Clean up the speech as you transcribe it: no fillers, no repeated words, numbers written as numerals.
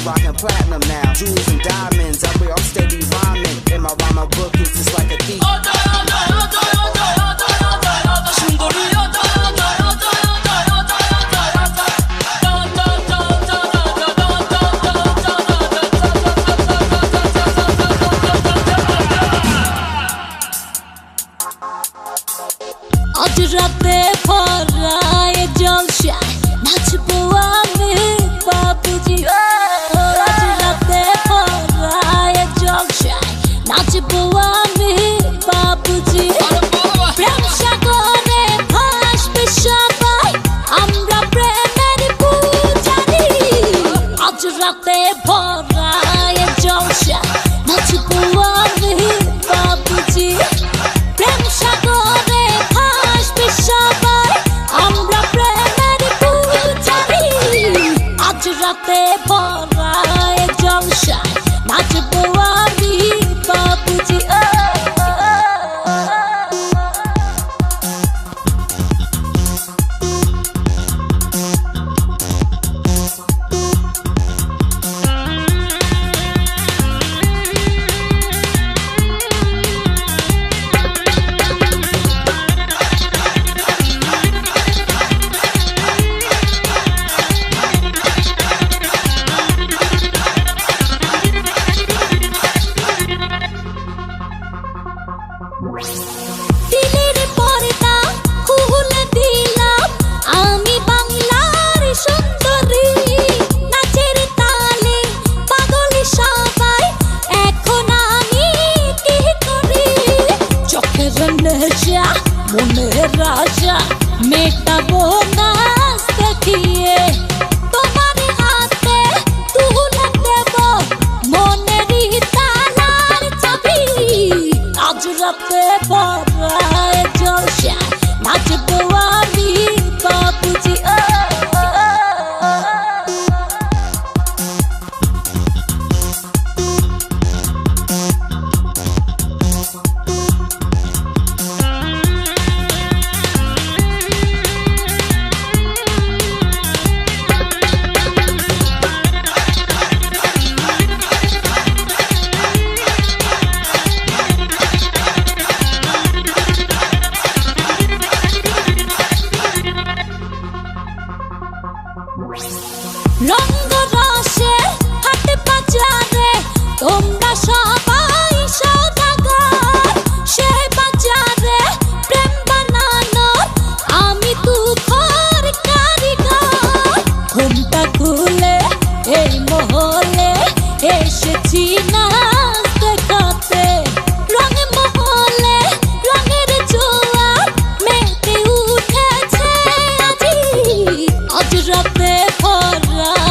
rockin' platinum now. Jewels and diamonds, I'm steady rhyming. In my rhyming book, it's just like a thief. রাতে ভরায় জলসায় নাচবো আমি বাবুজি আজ রাতে ভরায় জলসায় নাচবো আমি বাবুজি প্রেম সাগরে ভাসবে সবাই আমরা প্রেমের পূজারি আজ রাতে ভরায় জলসায় নাচবো আমি বাবুজি প্রেম সাগরে সবাই আমরা প্রেমের পূজারি আজ রাতে ভরায় জলসায় নাচবো আমি বাবুজি দিলের পর্দা খুলে দিলাম আমি বাংলার সুন্দরী নাচের তালে পাগল সবাই এখন আমি কি করি চোখের নেশা মনের রাজা মেটাবো নাচ দেখিয়ে তোমার হাতে তুলে দেব মনেরই তালার চাবি আজ রাতে ভরায় জলসায় নাচবো আমি বাবুজি রঙ্গ রসে হাটে বাজারে তোমরা সবাই সওদাগর সে বাজারে প্রেম বানানোর আমি তুখোর কারিগর ঘুমটা খুলে এই মহলে এসেছি নাচ দেখাতে রঙে মহলে রঙের জোয়ার মেতে উঠেছে আজি আজ রাতে ভরা